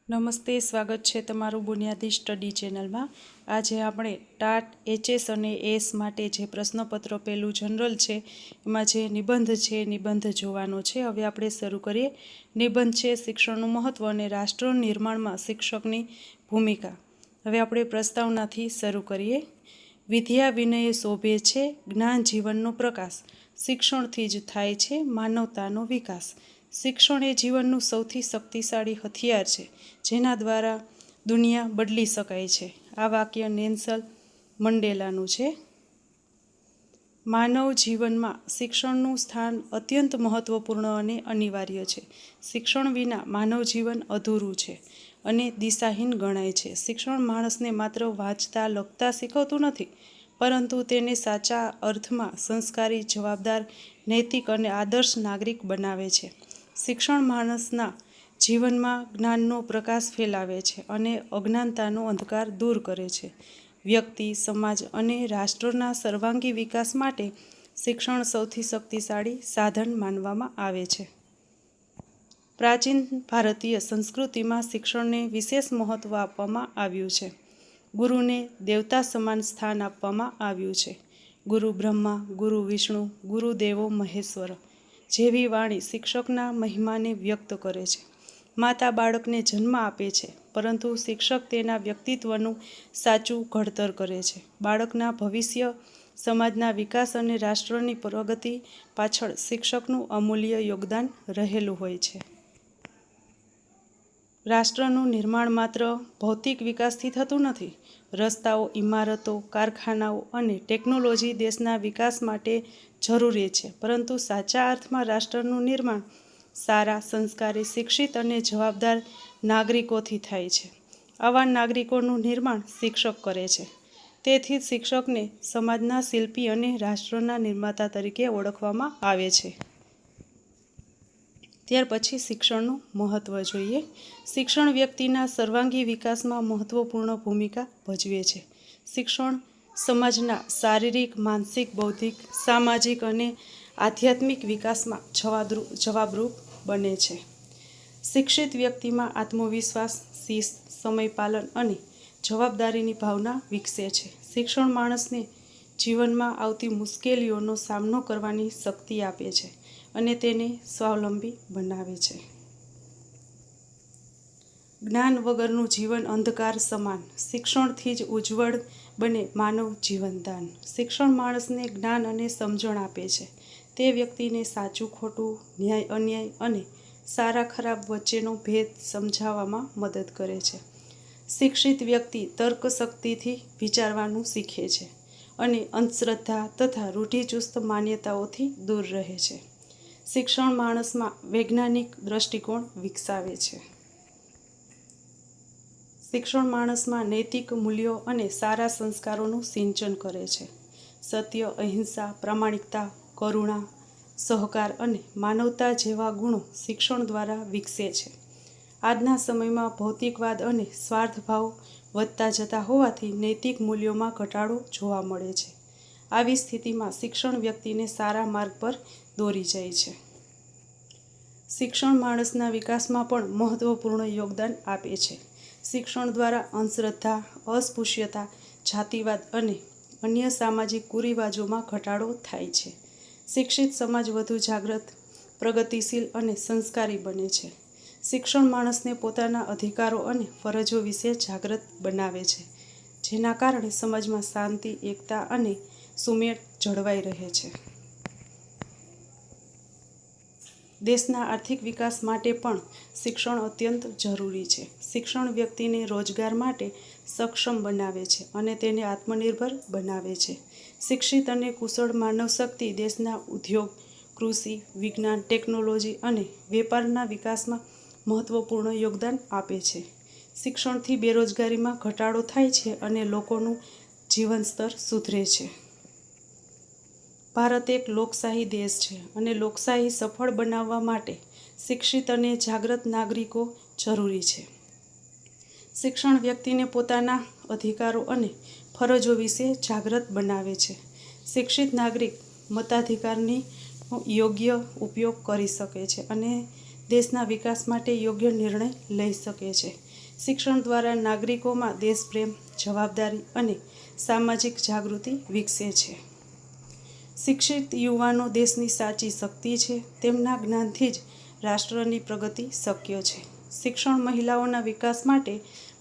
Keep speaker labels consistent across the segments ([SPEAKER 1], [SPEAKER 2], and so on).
[SPEAKER 1] નમસ્તે, સ્વાગત છે તમારું બુનિયાદી સ્ટડી ચેનલમાં। આજે આપણે ટાટ એચએસ અને એસ માટે જે પ્રશ્નપત્ર પહેલું જનરલ છે એમાં જે નિબંધ છે નિબંધ જોવાનો છે। હવે આપણે શરૂ કરીએ। નિબંધ છે શિક્ષણનું મહત્વ અને રાષ્ટ્ર નિર્માણમાં શિક્ષકની ભૂમિકા। હવે આપણે પ્રસ્તાવનાથી શરૂ કરીએ। વિદ્યા વિનયે શોભે છે, જ્ઞાન જીવનનો પ્રકાશ। શિક્ષણથી જ થાય છે માનવતાનો વિકાસ। શિક્ષણ એ જીવનનું સૌથી શક્તિશાળી હથિયાર છે, જેના દ્વારા દુનિયા બદલી શકાય છે। આ વાક્ય નેલ્સન મંડેલાનું છે। માનવ જીવનમાં શિક્ષણનું સ્થાન અત્યંત મહત્વપૂર્ણ અને અનિવાર્ય છે। શિક્ષણ વિના માનવ જીવન અધૂરું છે અને દિશાહીન ગણાય છે। શિક્ષણ માણસને માત્ર વાંચતા લખતા શીખવતું નથી, પરંતુ તેને સાચા અર્થમાં સંસ્કારી, જવાબદાર, નૈતિક અને આદર્શ નાગરિક બનાવે છે। શિક્ષણ માણસના જીવનમાં જ્ઞાનનો પ્રકાશ ફેલાવે છે અને અજ્ઞાનતાનો અંધકાર દૂર કરે છે। વ્યક્તિ, સમાજ અને રાષ્ટ્રના સર્વાંગી વિકાસ માટે શિક્ષણ સૌથી શક્તિશાળી સાધન માનવામાં આવે છે। પ્રાચીન ભારતીય સંસ્કૃતિમાં શિક્ષણને વિશેષ મહત્વ આપવામાં આવ્યું છે। ગુરુને દેવતા સમાન સ્થાન આપવામાં આવ્યું છે। ગુરુ બ્રહ્મા, ગુરુ વિષ્ણુ, ગુરુ દેવો મહેશ્વર જેવી વાણી શિક્ષકના મહિમાને વ્યક્ત કરે છે। માતા બાળકને જન્મ આપે છે, પરંતુ શિક્ષક તેના વ્યક્તિત્વનું સાચું ઘડતર કરે છે। બાળકના ભવિષ્ય, સમાજના વિકાસ અને રાષ્ટ્રની પ્રગતિ પાછળ શિક્ષકનું અમૂલ્ય યોગદાન રહેલું હોય છે। રાષ્ટ્રનું નિર્માણ માત્ર ભૌતિક વિકાસથી થતું નથી। રસ્તાઓ, ઇમારતો, કારખાનાઓ અને ટેકનોલોજી દેશના વિકાસ માટે જરૂરી છે, પરંતુ સાચા અર્થમાં રાષ્ટ્રનું નિર્માણ સારા, સંસ્કારી, શિક્ષિત અને જવાબદાર નાગરિકોથી થાય છે। આવા નાગરિકોનું નિર્માણ શિક્ષક કરે છે। તેથી શિક્ષકને સમાજના શિલ્પી અને રાષ્ટ્રના નિર્માતા તરીકે ઓળખવામાં આવે છે। ત્યાર પછી શિક્ષણનું મહત્વ જોઈએ। શિક્ષણ વ્યક્તિના સર્વાંગી વિકાસમાં મહત્વપૂર્ણ ભૂમિકા ભજવે છે। શિક્ષણ સમાજના શારીરિક, માનસિક, બૌદ્ધિક, સામાજિક અને આધ્યાત્મિક વિકાસમાં જવાબરૂપ બને છે। શિક્ષિત વ્યક્તિમાં આત્મવિશ્વાસ, શિસ્ત, સમયપાલન અને જવાબદારીની ભાવના વિકસે છે। શિક્ષણ માણસને જીવનમાં આવતી મુશ્કેલીઓનો સામનો કરવાની શક્તિ આપે છે અને તેને સ્વાવલંબી બનાવે છે। જ્ઞાન વગરનું જીવન અંધકાર સમાન, શિક્ષણથી જ ઉજ્જવળ બને માનવ જીવનદાન। શિક્ષણ માણસને જ્ઞાન અને સમજણ આપે છે। તે વ્યક્તિને સાચું ખોટું, ન્યાય અન્યાય અને સારા ખરાબ વચ્ચેનો ભેદ સમજાવવામાં મદદ કરે છે। શિક્ષિત વ્યક્તિ તર્કશક્તિથી વિચારવાનું શીખે છે અને અંધશ્રદ્ધા તથા રૂઢિચુસ્ત માન્યતાઓથી દૂર રહે છે। શિક્ષણ માણસમાં વૈજ્ઞાનિક દ્રષ્ટિકોણ વિકસાવે છે। શિક્ષણ માણસમાં નૈતિક મૂલ્યો અને સારા સંસ્કારોનું સિંચન કરે છે। સત્ય, અહિંસા, પ્રામાણિકતા, કરુણા, સહકાર અને માનવતા જેવા ગુણો શિક્ષણ દ્વારા વિકસે છે। આજના સમયમાં ભૌતિકવાદ અને સ્વાર્થભાવ વધતા જતા હોવાથી નૈતિક મૂલ્યોમાં ઘટાડો જોવા મળે છે। આવી સ્થિતિમાં શિક્ષણ વ્યક્તિને સારા માર્ગ પર દોરી જાય છે। શિક્ષણ માણસના વિકાસમાં પણ મહત્વપૂર્ણ યોગદાન આપે છે। શિક્ષણ દ્વારા અંધશ્રદ્ધા, અસ્પૃશ્યતા, જાતિવાદ અને અન્ય સામાજિક કુરિવાજોમાં ઘટાડો થાય છે। શિક્ષિત સમાજ વધુ જાગૃત, પ્રગતિશીલ અને સંસ્કારી બને છે। શિક્ષણ માણસને પોતાના અધિકારો અને ફરજો વિશે જાગૃત બનાવે છે, જેના કારણે સમાજમાં શાંતિ, એકતા અને સુમેળ જળવાઈ રહે છે। દેશના આર્થિક વિકાસ માટે પણ શિક્ષણ અત્યંત જરૂરી છે। શિક્ષણ વ્યક્તિને રોજગાર માટે સક્ષમ બનાવે છે અને તેને આત્મનિર્ભર બનાવે છે। શિક્ષિત અને કુશળ માનવશક્તિ દેશના ઉદ્યોગ, કૃષિ, વિજ્ઞાન, ટેકનોલોજી અને વેપારના વિકાસમાં મહત્વપૂર્ણ યોગદાન આપે છે। શિક્ષણથી બેરોજગારીમાં ઘટાડો થાય છે અને લોકોનું જીવનસ્તર સુધરે છે। ભારત એક લોકશાહી દેશ છે અને લોકશાહી સફળ બનાવવા માટે શિક્ષિત અને જાગૃત નાગરિકો જરૂરી છે। શિક્ષણ વ્યક્તિને પોતાના અધિકારો અને ફરજો વિશે જાગૃત બનાવે છે। શિક્ષિત નાગરિક મતાધિકારની યોગ્ય ઉપયોગ કરી શકે છે અને દેશના વિકાસ માટે યોગ્ય નિર્ણય લઈ શકે છે। શિક્ષણ દ્વારા નાગરિકોમાં દેશપ્રેમ, જવાબદારી અને સામાજિક જાગૃતિ વિકસે છે. શિક્ષિત યુવાનો દેશની સાચી શક્તિ છે. તેમના જ્ઞાનથી જ રાષ્ટ્રની પ્રગતિ શક્ય છે. શિક્ષણ મહિલાઓના વિકાસ માટે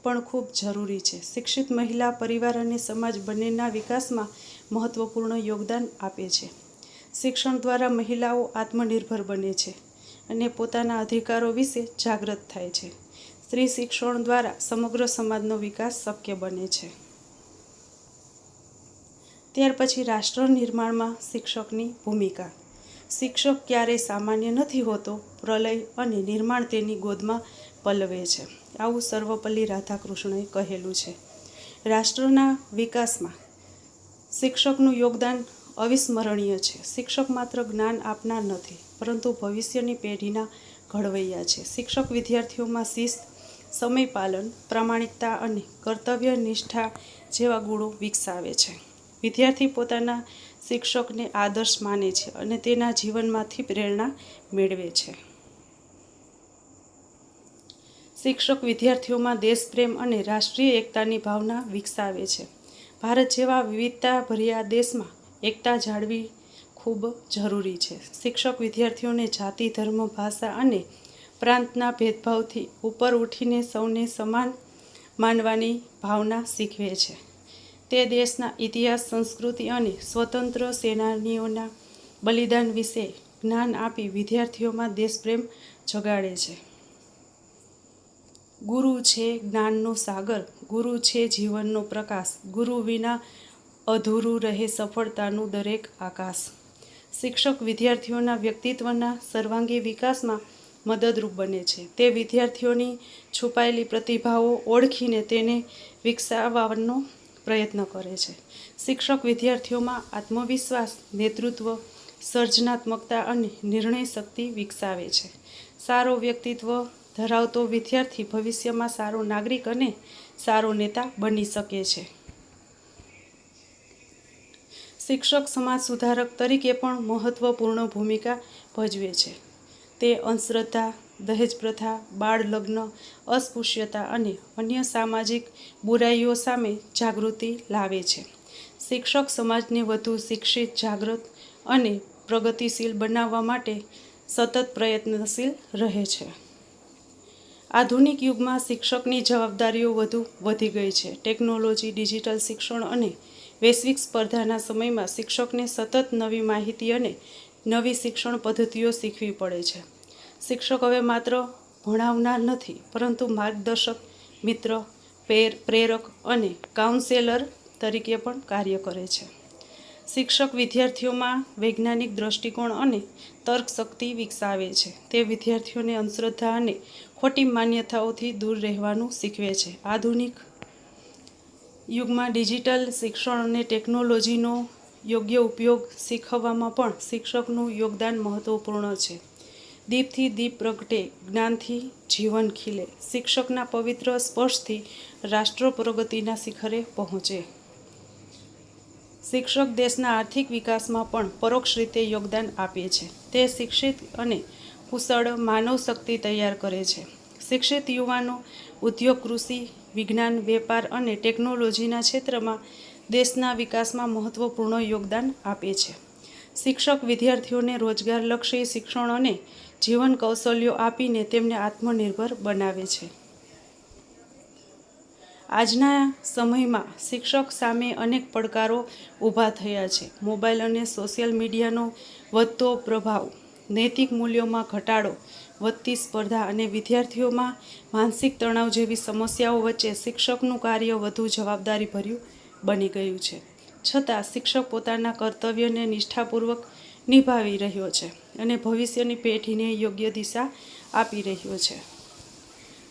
[SPEAKER 1] પણ ખૂબ જરૂરી છે. શિક્ષિત મહિલા પરિવાર અને સમાજ બંનેના વિકાસમાં મહત્વપૂર્ણ યોગદાન આપે છે. શિક્ષણ દ્વારા મહિલાઓ આત્મનિર્ભર બને છે અને પોતાના અધિકારો વિશે જાગૃત થાય છે. સ્ત્રી શિક્ષણ દ્વારા સમગ્ર સમાજનો વિકાસ શક્ય બને છે. ત્યાર પછી રાષ્ટ્ર નિર્માણમાં શિક્ષકની ભૂમિકા. શિક્ષક ક્યારેય સામાન્ય નથી હોતો. પ્રલય અને નિર્માણ તેની ગોદમાં પલવે છે. આવું સર્વપલ્લી રાધાકૃષ્ણએ કહેલું છે. રાષ્ટ્રના વિકાસમાં શિક્ષકનું યોગદાન અવિસ્મરણીય છે. શિક્ષક માત્ર જ્ઞાન આપનાર નથી, પરંતુ ભવિષ્યની પેઢીના ઘડવૈયા છે. શિક્ષક વિદ્યાર્થીઓમાં શિસ્ત, સમયપાલન, પ્રામાણિકતા અને કર્તવ્ય નિષ્ઠા જેવા ગુણો વિકસાવે છે. વિદ્યાર્થી પોતાના શિક્ષકને આદર્શ માને છે અને તેના જીવનમાંથી પ્રેરણા મેળવે છે. શિક્ષક વિદ્યાર્થીઓમાં દેશપ્રેમ અને રાષ્ટ્રીય એકતાની ભાવના વિકસાવે છે. ભારત જેવા વિવિધતાભર્યા દેશમાં એકતા જાળવવી ખૂબ જરૂરી છે. શિક્ષક વિદ્યાર્થીઓને જાતિ, ધર્મ, ભાષા અને પ્રાંતના ભેદભાવથી ઉપર ઉઠીને સૌને સમાન માનવાની ભાવના શીખવે છે. તે દેશના ઇતિહાસ, સંસ્કૃતિ અને સ્વતંત્ર સેનાનીઓના બલિદાન વિશે જ્ઞાન આપી વિદ્યાર્થીઓમાં દેશપ્રેમ જગાડે છે. ગુરુ છે જ્ઞાનનો સાગર, ગુરુ છે જીવનનો પ્રકાશ, ગુરુ વિના અધૂરું રહે સફળતાનું દરેક આકાશ. શિક્ષક વિદ્યાર્થીઓના વ્યક્તિત્વના સર્વાંગી વિકાસમાં મદદરૂપ બને છે. તે વિદ્યાર્થીઓની છુપાયેલી પ્રતિભાઓ ઓળખીને તેને વિકસાવવાનો પ્રયત્ન કરે છે. શિક્ષક વિદ્યાર્થીઓમાં આત્મવિશ્વાસ, નેતૃત્વ, સર્જનાત્મકતા અને નિર્ણય શક્તિ વિકસાવે છે. સારો વ્યક્તિત્વ ધરાવતો વિદ્યાર્થી ભવિષ્યમાં સારો નાગરિક અને સારો નેતા બની શકે છે. શિક્ષક સમાજ સુધારક તરીકે પણ મહત્વપૂર્ણ ભૂમિકા ભજવે છે. તે અંધશ્રદ્ધા, દહેજ પ્રથા, બાળ લગ્ન, અસ્પૃશ્યતા અને અન્ય સામાજિક બુરાઈઓ સામે જાગૃતિ લાવે છે. શિક્ષક સમાજને વધુ શિક્ષિત, જાગૃત અને પ્રગતિશીલ બનાવવા માટે સતત પ્રયત્નશીલ રહે છે. આધુનિક યુગમાં શિક્ષકની જવાબદારીઓ વધુ વધી ગઈ છે. ટેકનોલોજી, ડિજિટલ શિક્ષણ અને વૈશ્વિક સ્પર્ધાના સમયમાં શિક્ષકને સતત નવી માહિતી અને નવી શિક્ષણ પદ્ધતિઓ શીખવી પડે છે. શિક્ષક હવે માત્ર ભણાવનાર નથી, પરંતુ માર્ગદર્શક, મિત્ર, પ્રેરક અને કાઉન્સેલર તરીકે પણ કાર્ય કરે છે. શિક્ષક વિદ્યાર્થીઓમાં વૈજ્ઞાનિક દ્રષ્ટિકોણ અને તર્કશક્તિ વિકસાવે છે. તે વિદ્યાર્થીઓને અંધશ્રદ્ધા અને ખોટી માન્યતાઓથી દૂર રહેવાનું શીખવે છે. આધુનિક યુગમાં ડિજિટલ શિક્ષણ અને ટેકનોલોજીનો યોગ્ય ઉપયોગ શીખવવામાં પણ શિક્ષકનું યોગદાન મહત્વપૂર્ણ છે. દીપથી દીપ પ્રગટે, જ્ઞાનથી જીવન ખીલે. શિક્ષકના પવિત્ર સ્પર્શથી રાષ્ટ્ર પ્રગતિના શિખરે પહોંચે. શિક્ષક દેશના આર્થિક વિકાસમાં પણ પરોક્ષ રીતે યોગદાન આપે છે. તે શિક્ષિત અને કુશળ માનવ શક્તિ તૈયાર કરે છે. શિક્ષિત યુવાનો ઉદ્યોગ, કૃષિ, વિજ્ઞાન, વેપાર અને ટેકનોલોજીના ક્ષેત્રમાં દેશના વિકાસમાં મહત્વપૂર્ણ યોગદાન આપે છે. શિક્ષક વિદ્યાર્થીઓને રોજગારલક્ષી શિક્ષણ અને જીવન કૌશલ્યો આપીને તેમને આત્મનિર્ભર બનાવે છે. આજના સમયમાં શિક્ષક સામે અનેક પડકારો ઊભા થયા છે. મોબાઈલ અને સોશિયલ મીડિયાનો વધતો પ્રભાવ, નૈતિક મૂલ્યોમાં ઘટાડો, વધતી સ્પર્ધા અને વિદ્યાર્થીઓમાં માનસિક તણાવ જેવી સમસ્યાઓ વચ્ચે શિક્ષકનું કાર્ય વધુ જવાબદારીભર્યું બની ગયું છે. છતાં શિક્ષક પોતાના કર્તવ્યને નિષ્ઠાપૂર્વક નિભાવી રહ્યો છે અને ભવિષ્યની પેઢીને યોગ્ય દિશા આપી રહ્યો છે.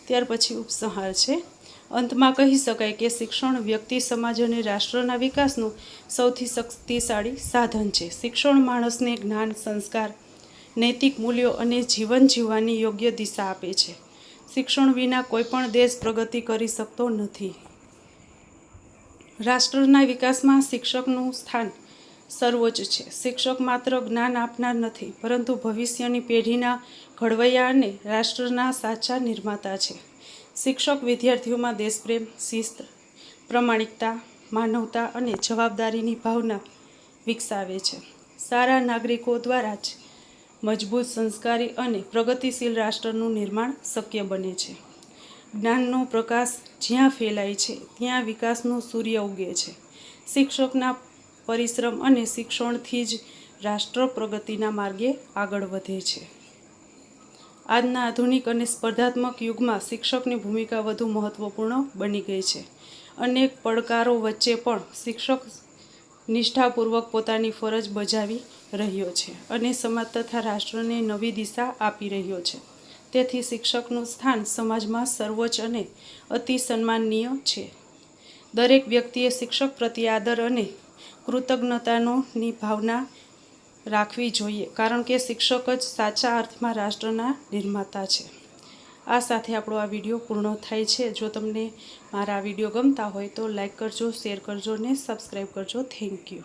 [SPEAKER 1] ત્યાર પછી ઉપસંહાર છે. અંતમાં કહી શકાય કે શિક્ષણ વ્યક્તિ, સમાજ અને રાષ્ટ્રના વિકાસનું સૌથી શક્તિશાળી સાધન છે. શિક્ષણ માણસને જ્ઞાન, સંસ્કાર, નૈતિક મૂલ્યો અને જીવન જીવવાની યોગ્ય દિશા આપે છે. શિક્ષણ વિના કોઈ પણ દેશ પ્રગતિ કરી શકતો નથી. રાષ્ટ્રના વિકાસમાં શિક્ષકનું સ્થાન સર્વોચ્ચ છે. શિક્ષક માત્ર જ્ઞાન આપનાર નથી, પરંતુ ભવિષ્યની પેઢીના ઘડવૈયા અને રાષ્ટ્રના સાચા નિર્માતા છે. શિક્ષક વિદ્યાર્થીઓમાં દેશપ્રેમ, શિસ્ત, પ્રમાણિકતા, માનવતા અને જવાબદારીની ભાવના વિકસાવે છે. સારા નાગરિકો દ્વારા જ મજબૂત, સંસ્કારી અને પ્રગતિશીલ રાષ્ટ્રનું નિર્માણ શક્ય બને છે. જ્ઞાનનો પ્રકાશ જ્યાં ફેલાય છે ત્યાં વિકાસનો સૂર્ય ઉગે છે. શિક્ષકના પરિશ્રમ અને શિક્ષણથી જ રાષ્ટ્ર પ્રગતિના માર્ગે આગળ વધે છે. આજના આધુનિક અને સ્પર્ધાત્મક યુગમાં શિક્ષકની ભૂમિકા વધુ મહત્વપૂર્ણ બની ગઈ છે. અનેક પડકારો વચ્ચે પણ શિક્ષક નિષ્ઠાપૂર્વક પોતાની ફરજ બજાવી રહ્યો છે અને સમાજ તથા રાષ્ટ્રને નવી દિશા આપી રહ્યો છે. તેથી શિક્ષકનું સ્થાન સમાજમાં સર્વોચ્ચ અને અતિ સન્માનનીય છે. દરેક વ્યક્તિએ શિક્ષક પ્રત્યે આદર અને કૃતજ્ઞતાની ભાવના રાખવી જોઈએ, કારણ કે શિક્ષક જ સાચા અર્થમાં રાષ્ટ્રના નિર્માતા છે. આ સાથે આપણો આ વિડીયો પૂર્ણ થાય છે. જો તમને મારા આ વિડીયો ગમતા હોય તો લાઈક કરજો, શેર કરજો અને સબસ્ક્રાઈબ કરજો. Thank you.